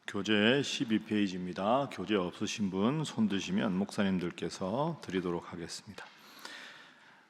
교재 12페이지입니다. 교재 없으신 분 손 드시면 목사님들께서 드리도록 하겠습니다.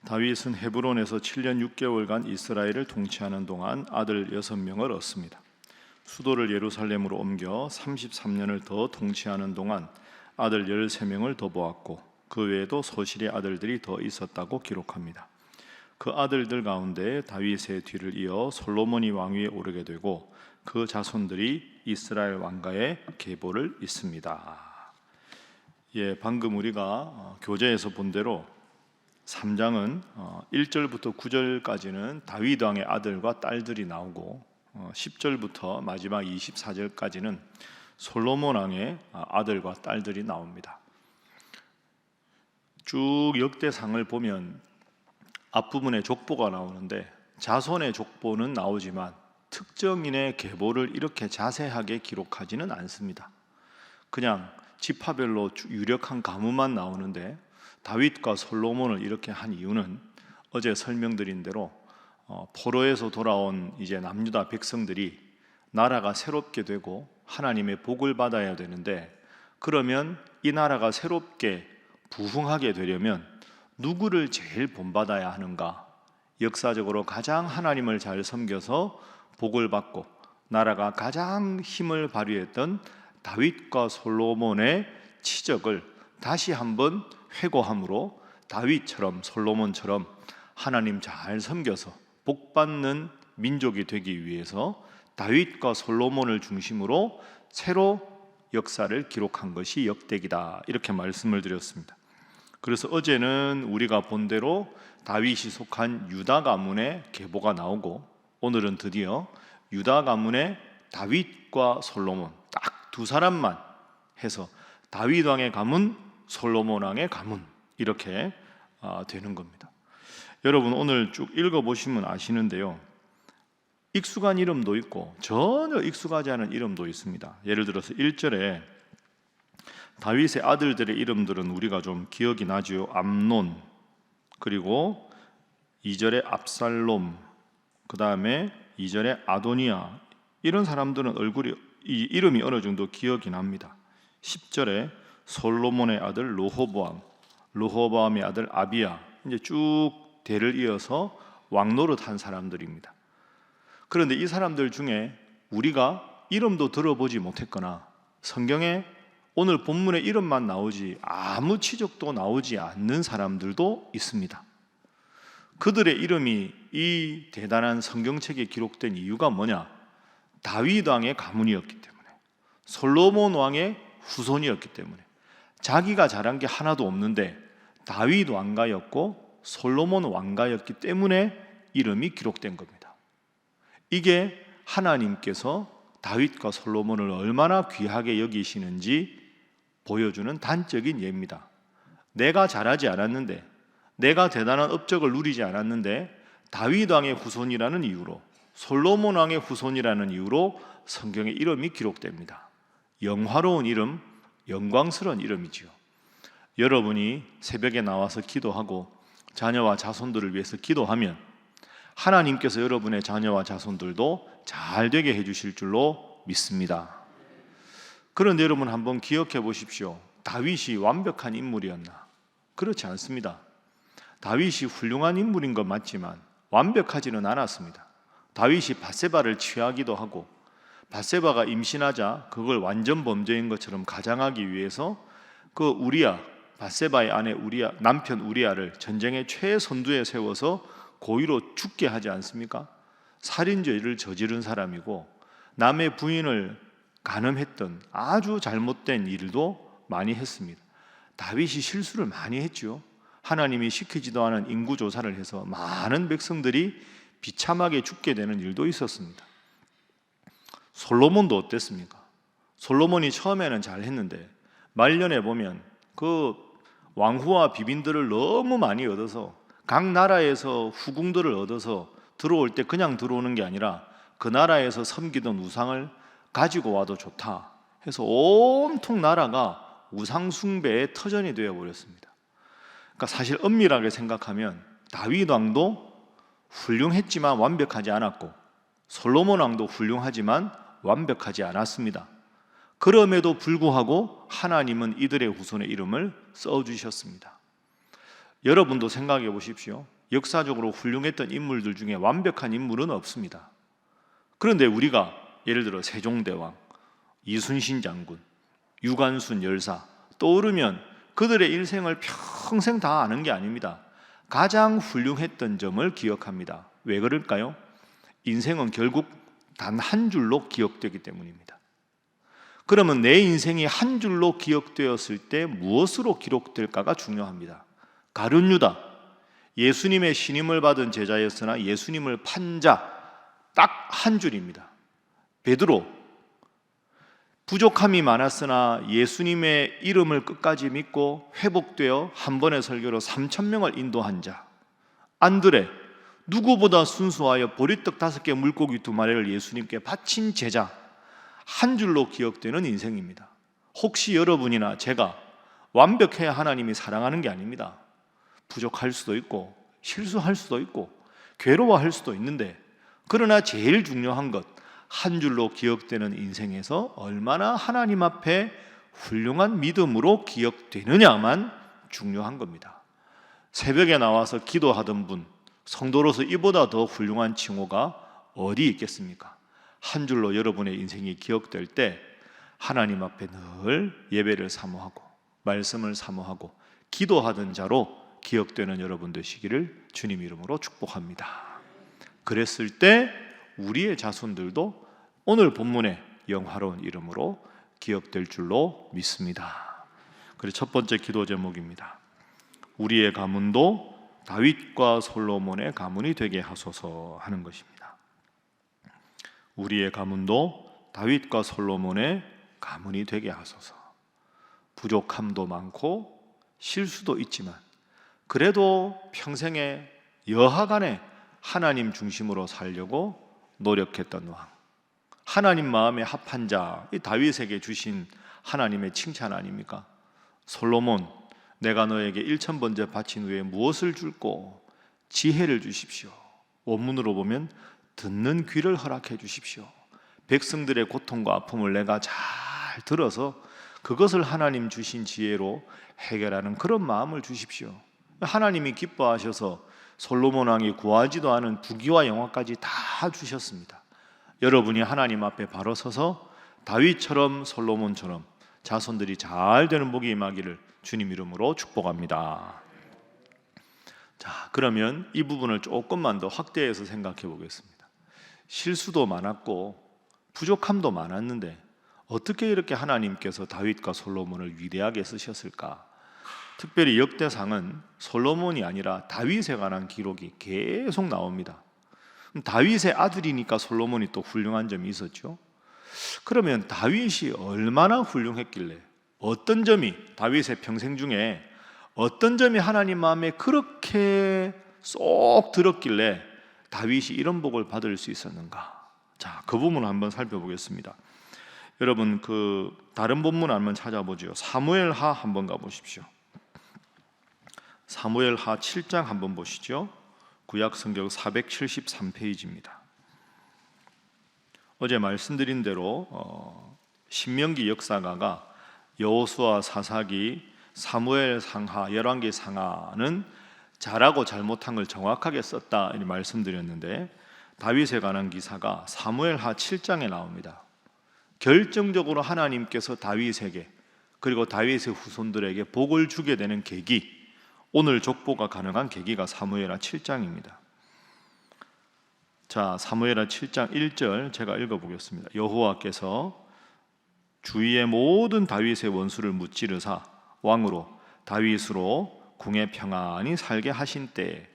다윗은 헤브론에서 7년 6개월간 이스라엘을 통치하는 동안 아들 6명을 얻습니다. 수도를 예루살렘으로 옮겨 33년을 더 통치하는 동안 아들 13명을 더 보았고 그 외에도 소실의 아들들이 더 있었다고 기록합니다. 그 아들들 가운데 다윗의 뒤를 이어 솔로몬이 왕위에 오르게 되고 그 자손들이 이스라엘 왕가의 계보를 잇습니다. 방금 우리가 교재에서 본 대로 3장은 1절부터 9절까지는 다윗 왕의 아들과 딸들이 나오고 10절부터 마지막 24절까지는 솔로몬 왕의 아들과 딸들이 나옵니다. 쭉 역대상을 보면 앞부분에 족보가 나오는데 자손의 족보는 나오지만 특정인의 계보를 이렇게 자세하게 기록하지는 않습니다. 그냥 지파별로 유력한 가문만 나오는데 다윗과 솔로몬을 이렇게 한 이유는 어제 설명드린 대로 포로에서 돌아온 이제 남유다 백성들이 나라가 새롭게 되고 하나님의 복을 받아야 되는데, 그러면 이 나라가 새롭게 부흥하게 되려면 누구를 제일 본받아야 하는가? 역사적으로 가장 하나님을 잘 섬겨서 복을 받고 나라가 가장 힘을 발휘했던 다윗과 솔로몬의 치적을 다시 한번 회고함으로 다윗처럼 솔로몬처럼 하나님 잘 섬겨서 복받는 민족이 되기 위해서 다윗과 솔로몬을 중심으로 새로 역사를 기록한 것이 역대기다, 이렇게 말씀을 드렸습니다. 그래서 어제는 우리가 본 대로 다윗이 속한 유다 가문의 계보가 나오고, 오늘은 드디어 유다 가문의 다윗과 솔로몬 딱 두 사람만 해서 다윗 왕의 가문, 솔로몬 왕의 가문, 이렇게 되는 겁니다. 여러분 오늘 쭉 읽어보시면 아시는데요, 익숙한 이름도 있고 전혀 익숙하지 않은 이름도 있습니다. 예를 들어서 1절에 다윗의 아들들의 이름들은 우리가 좀 기억이 나지요. 암논, 그리고 2절에 압살롬, 그 다음에 2절에 아도니아, 이런 사람들은 이 이름이 어느 정도 기억이 납니다. 10절에 솔로몬의 아들 르호보암의 아들 아비야, 이제 쭉 대를 이어서 왕노릇한 사람들입니다. 그런데 이 사람들 중에 우리가 이름도 들어보지 못했거나 성경에 오늘 본문에 이름만 나오지 아무 치적도 나오지 않는 사람들도 있습니다. 그들의 이름이 이 대단한 성경책에 기록된 이유가 뭐냐? 다윗 왕의 가문이었기 때문에, 솔로몬 왕의 후손이었기 때문에, 자기가 잘한 게 하나도 없는데 다윗 왕가였고 솔로몬 왕가였기 때문에 이름이 기록된 겁니다. 이게 하나님께서 다윗과 솔로몬을 얼마나 귀하게 여기시는지 보여주는 단적인 예입니다. 내가 잘하지 않았는데, 내가 대단한 업적을 누리지 않았는데 다윗 왕의 후손이라는 이유로, 솔로몬 왕의 후손이라는 이유로 성경에 이름이 기록됩니다. 영화로운 이름, 영광스러운 이름이지요. 여러분이 새벽에 나와서 기도하고 자녀와 자손들을 위해서 기도하면 하나님께서 여러분의 자녀와 자손들도 잘 되게 해주실 줄로 믿습니다. 그런데 여러분 한번 기억해 보십시오. 다윗이 완벽한 인물이었나? 그렇지 않습니다. 다윗이 훌륭한 인물인 건 맞지만 완벽하지는 않았습니다. 다윗이 밧세바를 취하기도 하고, 밧세바가 임신하자 그걸 완전 범죄인 것처럼 가장하기 위해서 그 우리야, 밧세바의 아내 우리야, 남편 우리야를 전쟁의 최선두에 세워서 고의로 죽게 하지 않습니까? 살인죄를 저지른 사람이고 남의 부인을 간음했던 아주 잘못된 일도 많이 했습니다. 다윗이 실수를 많이 했죠. 하나님이 시키지도 않은 인구조사를 해서 많은 백성들이 비참하게 죽게 되는 일도 있었습니다. 솔로몬도 어땠습니까? 솔로몬이 처음에는 잘했는데 말년에 보면 그 왕후와 비빈들을 너무 많이 얻어서 각 나라에서 후궁들을 얻어서 들어올 때 그냥 들어오는 게 아니라 그 나라에서 섬기던 우상을 가지고 와도 좋다 해서 온통 나라가 우상 숭배의 터전이 되어버렸습니다. 그러니까 사실 엄밀하게 생각하면 다윗 왕도 훌륭했지만 완벽하지 않았고 솔로몬 왕도 훌륭하지만 완벽하지 않았습니다. 그럼에도 불구하고 하나님은 이들의 후손의 이름을 써주셨습니다. 여러분도 생각해 보십시오. 역사적으로 훌륭했던 인물들 중에 완벽한 인물은 없습니다. 그런데 우리가 예를 들어 세종대왕, 이순신 장군, 유관순 열사 떠오르면 그들의 일생을 평생 다 아는 게 아닙니다. 가장 훌륭했던 점을 기억합니다. 왜 그럴까요? 인생은 결국 단 한 줄로 기억되기 때문입니다. 그러면 내 인생이 한 줄로 기억되었을 때 무엇으로 기록될까가 중요합니다. 가룟 유다, 예수님의 신임을 받은 제자였으나 예수님을 판 자 딱 한 줄입니다. 베드로, 부족함이 많았으나 예수님의 이름을 끝까지 믿고 회복되어 한 번의 설교로 3,000명을 인도한 자. 안드레, 누구보다 순수하여 보리떡 5개 물고기 2마리를 예수님께 바친 제자. 한 줄로 기억되는 인생입니다. 혹시 여러분이나 제가 완벽해야 하나님이 사랑하는 게 아닙니다. 부족할 수도 있고 실수할 수도 있고 괴로워할 수도 있는데, 그러나 제일 중요한 것, 한 줄로 기억되는 인생에서 얼마나 하나님 앞에 훌륭한 믿음으로 기억되느냐만 중요한 겁니다. 새벽에 나와서 기도하던 분, 성도로서 이보다 더 훌륭한 칭호가 어디 있겠습니까? 한 줄로 여러분의 인생이 기억될 때 하나님 앞에 늘 예배를 사모하고 말씀을 사모하고 기도하던 자로 기억되는 여러분 되시기를 주님 이름으로 축복합니다. 그랬을 때 우리의 자손들도 오늘 본문의 영화로운 이름으로 기억될 줄로 믿습니다. 그래서 첫 번째 기도 제목입니다. 우리의 가문도 다윗과 솔로몬의 가문이 되게 하소서 하는 것입니다. 우리의 가문도 다윗과 솔로몬의 가문이 되게 하소서. 부족함도 많고 실수도 있지만 그래도 평생에 여하간에 하나님 중심으로 살려고 노력했던 왕, 하나님 마음에 합한 자, 이 다윗에게 주신 하나님의 칭찬 아닙니까? 솔로몬, 내가 너에게 1,000번째 바친 후에 무엇을 줄고? 지혜를 주십시오. 원문으로 보면 듣는 귀를 허락해 주십시오. 백성들의 고통과 아픔을 내가 잘 들어서 그것을 하나님 주신 지혜로 해결하는 그런 마음을 주십시오. 하나님이 기뻐하셔서 솔로몬 왕이 구하지도 않은 부귀와 영화까지 다 주셨습니다. 여러분이 하나님 앞에 바로 서서 다윗처럼 솔로몬처럼 자손들이 잘 되는 복이 임하기를 주님 이름으로 축복합니다. 자, 그러면 이 부분을 조금만 더 확대해서 생각해 보겠습니다. 실수도 많았고 부족함도 많았는데 어떻게 이렇게 하나님께서 다윗과 솔로몬을 위대하게 쓰셨을까? 특별히 역대상은 솔로몬이 아니라 다윗에 관한 기록이 계속 나옵니다. 다윗의 아들이니까 솔로몬이 또 훌륭한 점이 있었죠. 그러면 다윗이 얼마나 훌륭했길래, 어떤 점이, 다윗의 평생 중에 어떤 점이 하나님 마음에 그렇게 쏙 들었길래 다윗이 이런 복을 받을 수 있었는가? 자, 그 부분을 한번 살펴보겠습니다. 여러분, 그 다른 본문 한번 찾아보죠. 사무엘하 한번 가보십시오. 사무엘하 7장 한번 보시죠. 구약 성경 473페이지입니다. 어제 말씀드린 대로 신명기 역사가가 여호수아, 사사기, 사무엘 상하, 열왕기 상하는 잘하고 잘못한 걸 정확하게 썼다 이렇게 말씀드렸는데, 다윗에 관한 기사가 사무엘하 7장에 나옵니다. 결정적으로 하나님께서 다윗에게 그리고 다윗의 후손들에게 복을 주게 되는 계기, 오늘 족보가 가능한 계기가 사무엘하 7장입니다. 자, 사무엘하 7장 1절 제가 읽어보겠습니다. 여호와께서 주위의 모든 다윗의 원수를 무찌르사 왕으로 다윗으로 궁에 평안히 살게 하신 때,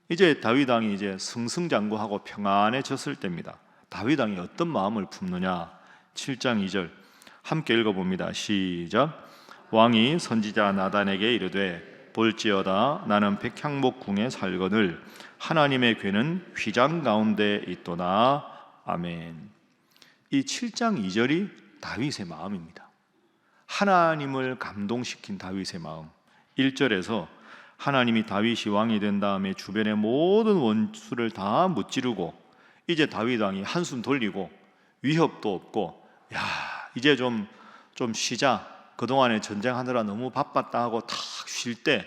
이제 다윗 왕이 이제 승승장구하고 평안해졌을 때입니다. 다윗 왕이 어떤 마음을 품느냐? 7장 2절 함께 읽어봅니다. 시작. 왕이 선지자 나단에게 이르되 볼지어다 나는 백향목 궁에 살거늘 하나님의 궤는 휘장 가운데 있도다. 아멘. 이 7장 2절이 다윗의 마음입니다. 하나님을 감동시킨 다윗의 마음. 1절에서 하나님이 다윗이 왕이 된 다음에 주변의 모든 원수를 다 무찌르고 이제 다윗 왕이 한숨 돌리고 위협도 없고, 야, 이제 좀 쉬자. 그동안에 전쟁하느라 너무 바빴다 하고 탁 쉴 때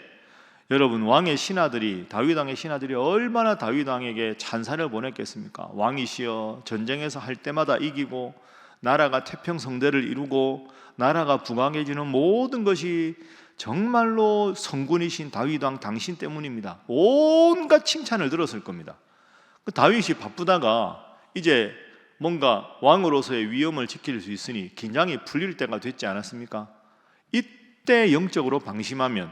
여러분, 왕의 신하들이, 다윗 왕의 신하들이 얼마나 다윗 왕에게 찬사를 보냈겠습니까? 왕이시여, 전쟁에서 할 때마다 이기고 나라가 태평성대를 이루고 나라가 부강해지는 모든 것이 정말로 성군이신 다윗 왕 당신 때문입니다. 온갖 칭찬을 들었을 겁니다. 다윗이 바쁘다가 이제 뭔가 왕으로서의 위엄을 지킬 수 있으니 긴장이 풀릴 때가 됐지 않았습니까? 이때 영적으로 방심하면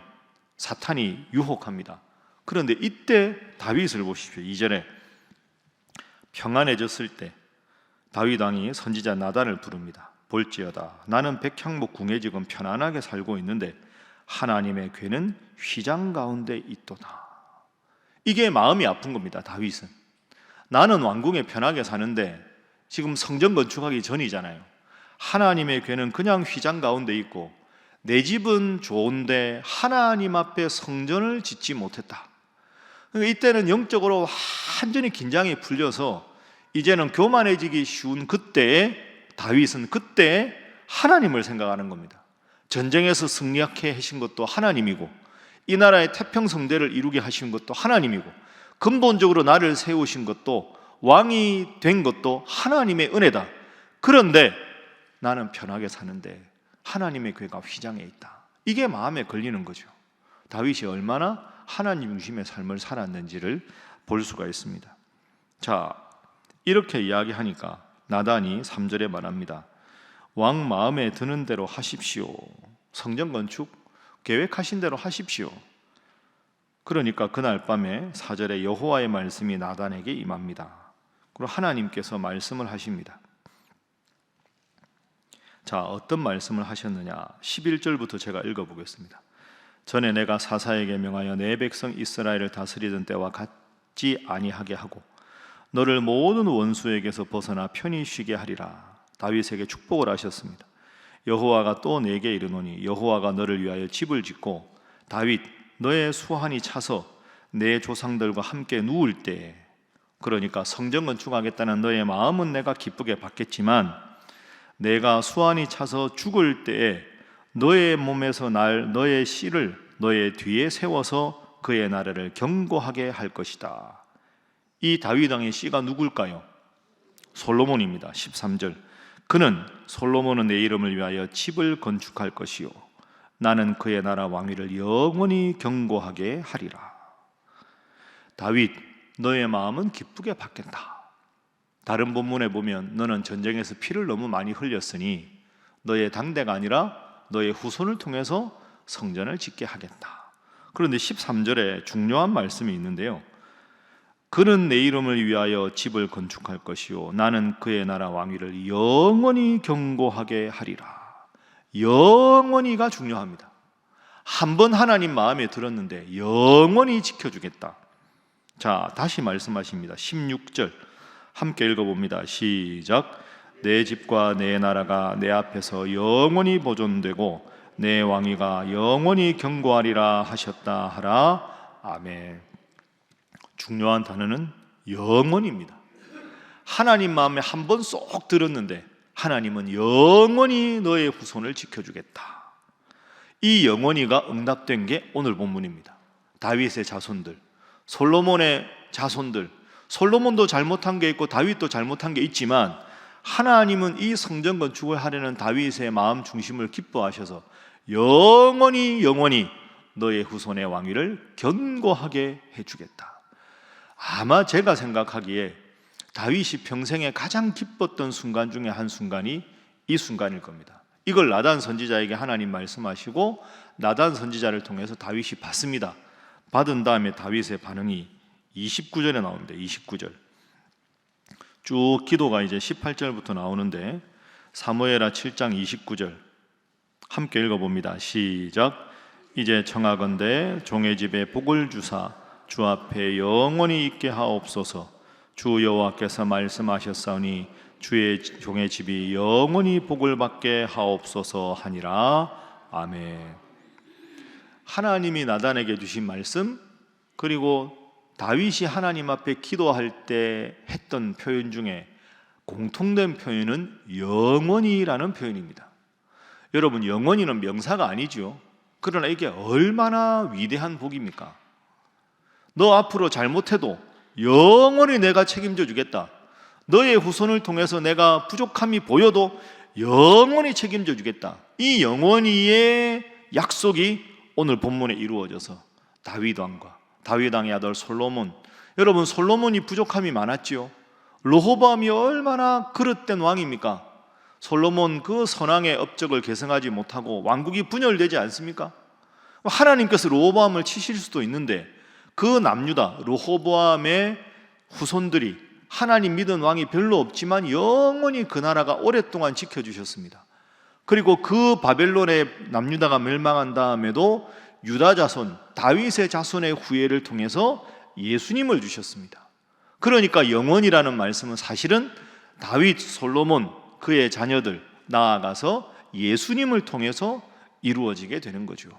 사탄이 유혹합니다. 그런데 이때 다윗을 보십시오. 2절에 평안해졌을 때 다윗 왕이 선지자 나단을 부릅니다. 볼지어다, 나는 백향목 궁에 지금 편안하게 살고 있는데 하나님의 궤는 휘장 가운데 있도다. 이게 마음이 아픈 겁니다. 다윗은 나는 왕궁에 편하게 사는데 지금 성전 건축하기 전이잖아요. 하나님의 궤는 그냥 휘장 가운데 있고 내 집은 좋은데 하나님 앞에 성전을 짓지 못했다. 그러니까 이때는 영적으로 완전히 긴장이 풀려서 이제는 교만해지기 쉬운 그때에 다윗은 그때 하나님을 생각하는 겁니다. 전쟁에서 승리하게 하신 것도 하나님이고 이 나라의 태평성대를 이루게 하신 것도 하나님이고 근본적으로 나를 세우신 것도 왕이 된 것도 하나님의 은혜다. 그런데 나는 편하게 사는데 하나님의 궤가 휘장에 있다. 이게 마음에 걸리는 거죠. 다윗이 얼마나 하나님 중심의 삶을 살았는지를 볼 수가 있습니다. 자, 이렇게 이야기하니까 나단이 3절에 말합니다. 왕 마음에 드는 대로 하십시오. 성전 건축 계획하신 대로 하십시오. 그러니까 그날 밤에 4절에 여호와의 말씀이 나단에게 임합니다. 그리고 하나님께서 말씀을 하십니다. 자, 어떤 말씀을 하셨느냐? 11절부터 제가 읽어보겠습니다. 전에 내가 사사에게 명하여 내 백성 이스라엘을 다스리던 때와 같지 아니하게 하고 너를 모든 원수에게서 벗어나 편히 쉬게 하리라. 다윗에게 축복을 하셨습니다. 여호와가 또 내게 이르노니 여호와가 너를 위하여 집을 짓고 다윗 너의 수완이 차서 내 조상들과 함께 누울 때에, 그러니까 성전 건축하겠다는 너의 마음은 내가 기쁘게 받겠지만 내가 수완이 차서 죽을 때에 너의 몸에서 날 너의 씨를 너의 뒤에 세워서 그의 나라를 견고하게 할 것이다. 이 다윗 왕의 씨가 누굴까요? 솔로몬입니다. 13절 그는 솔로몬은 내 이름을 위하여 집을 건축할 것이요 나는 그의 나라 왕위를 영원히 견고하게 하리라. 다윗 너의 마음은 기쁘게 받겠다. 다른 본문에 보면 너는 전쟁에서 피를 너무 많이 흘렸으니 너의 당대가 아니라 너의 후손을 통해서 성전을 짓게 하겠다. 그런데 13절에 중요한 말씀이 있는데요. 그는 내 이름을 위하여 집을 건축할 것이요 나는 그의 나라 왕위를 영원히 견고하게 하리라. 영원히가 중요합니다. 한번 하나님 마음에 들었는데 영원히 지켜주겠다. 자, 다시 말씀하십니다. 16절 함께 읽어봅니다. 시작. 내 집과 내 나라가 내 앞에서 영원히 보존되고 내 왕위가 영원히 견고하리라 하셨다 하라. 아멘. 중요한 단어는 영원입니다. 하나님 마음에 한 번 쏙 들었는데 하나님은 영원히 너의 후손을 지켜주겠다. 이 영원히가 응답된 게 오늘 본문입니다. 다윗의 자손들, 솔로몬의 자손들, 솔로몬도 잘못한 게 있고 다윗도 잘못한 게 있지만 하나님은 이 성전 건축을 하려는 다윗의 마음 중심을 기뻐하셔서 영원히 너의 후손의 왕위를 견고하게 해주겠다. 아마 제가 생각하기에 다윗이 평생에 가장 기뻤던 순간 중에 한 순간이 이 순간일 겁니다. 이걸 나단 선지자에게 하나님 말씀하시고 나단 선지자를 통해서 다윗이 받습니다. 받은 다음에 다윗의 반응이 29절에 나옵니다. 29절 쭉 기도가 이제 18절부터 나오는데 사무엘하 7장 29절 함께 읽어봅니다. 시작. 이제 청하건대 종의 집에 복을 주사 주 앞에 영원히 있게 하옵소서. 주 여호와께서 말씀하셨사오니 주의 종의 집이 영원히 복을 받게 하옵소서 하니라. 아멘. 하나님이 나단에게 주신 말씀, 그리고 다윗이 하나님 앞에 기도할 때 했던 표현 중에 공통된 표현은 영원히라는 표현입니다. 여러분, 영원히는 명사가 아니죠. 그러나 이게 얼마나 위대한 복입니까? 너 앞으로 잘못해도 영원히 내가 책임져 주겠다. 너의 후손을 통해서 내가 부족함이 보여도 영원히 책임져 주겠다. 이 영원히의 약속이 오늘 본문에 이루어져서 다윗 왕과 다윗 왕의 아들 솔로몬, 여러분 솔로몬이 부족함이 많았지요. 르호보암이 얼마나 그릇된 왕입니까? 솔로몬 그 선왕의 업적을 계승하지 못하고 왕국이 분열되지 않습니까? 하나님께서 르호보암을 치실 수도 있는데 그 남유다 르호보암의 후손들이 하나님 믿은 왕이 별로 없지만 영원히 그 나라가 오랫동안 지켜주셨습니다. 그리고 그 바벨론의 남유다가 멸망한 다음에도 유다 자손, 다윗의 자손의 후예를 통해서 예수님을 주셨습니다. 그러니까 영원이라는 말씀은 사실은 다윗, 솔로몬, 그의 자녀들 나아가서 예수님을 통해서 이루어지게 되는 거죠.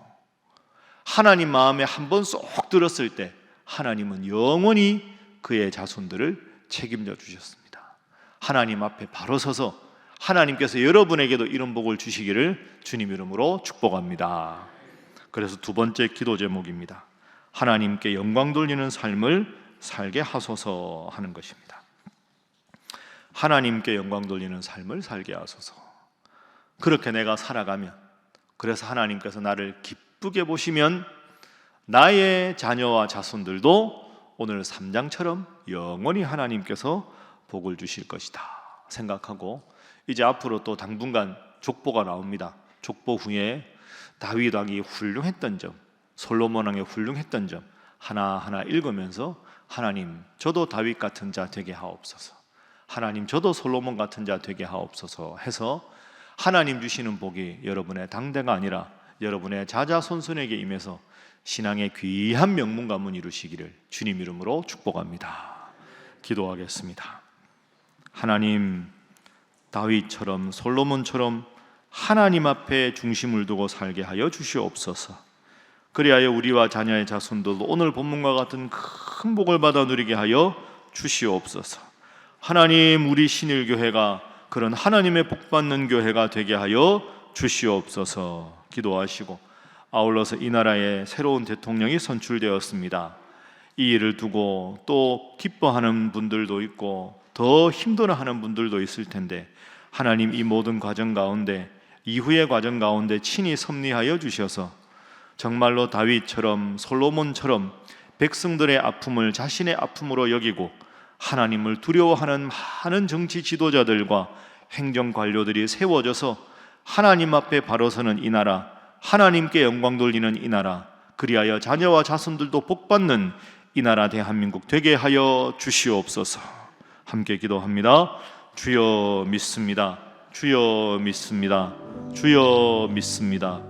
하나님 마음에 한번 쏙 들었을 때 하나님은 영원히 그의 자손들을 책임져 주셨습니다. 하나님 앞에 바로 서서 하나님께서 여러분에게도 이런 복을 주시기를 주님 이름으로 축복합니다. 그래서 두 번째 기도 제목입니다. 하나님께 영광 돌리는 삶을 살게 하소서 하는 것입니다. 하나님께 영광 돌리는 삶을 살게 하소서. 그렇게 내가 살아가면, 그래서 하나님께서 나를 기쁘게 보시면 나의 자녀와 자손들도 오늘 3장처럼 영원히 하나님께서 복을 주실 것이다 생각하고, 이제 앞으로 또 당분간 족보가 나옵니다. 족보 후에 다윗 왕이 훌륭했던 점, 솔로몬 왕이 훌륭했던 점 하나하나 읽으면서 하나님 저도 다윗 같은 자 되게 하옵소서, 하나님 저도 솔로몬 같은 자 되게 하옵소서 해서 하나님 주시는 복이 여러분의 당대가 아니라 여러분의 자자손손에게 임해서 신앙의 귀한 명문 가문 이루시기를 주님 이름으로 축복합니다. 기도하겠습니다. 하나님, 다윗처럼 솔로몬처럼 하나님 앞에 중심을 두고 살게 하여 주시옵소서. 그리하여 우리와 자녀의 자손들도 오늘 본문과 같은 큰 복을 받아 누리게 하여 주시옵소서. 하나님, 우리 신일교회가 그런 하나님의 복받는 교회가 되게 하여 주시옵소서. 기도하시고 아울러서 이 나라에 새로운 대통령이 선출되었습니다. 이 일을 두고 또 기뻐하는 분들도 있고 더 힘들어하는 분들도 있을 텐데 하나님, 이 모든 과정 가운데, 이후의 과정 가운데 친히 섭리하여 주셔서 정말로 다윗처럼 솔로몬처럼 백성들의 아픔을 자신의 아픔으로 여기고 하나님을 두려워하는 많은 정치 지도자들과 행정 관료들이 세워져서 하나님 앞에 바로 서는 이 나라, 하나님께 영광 돌리는 이 나라, 그리하여 자녀와 자손들도 복받는 이 나라 대한민국 되게 하여 주시옵소서. 함께 기도합니다. 주여 믿습니다. 주여 믿습니다. 주여 믿습니다.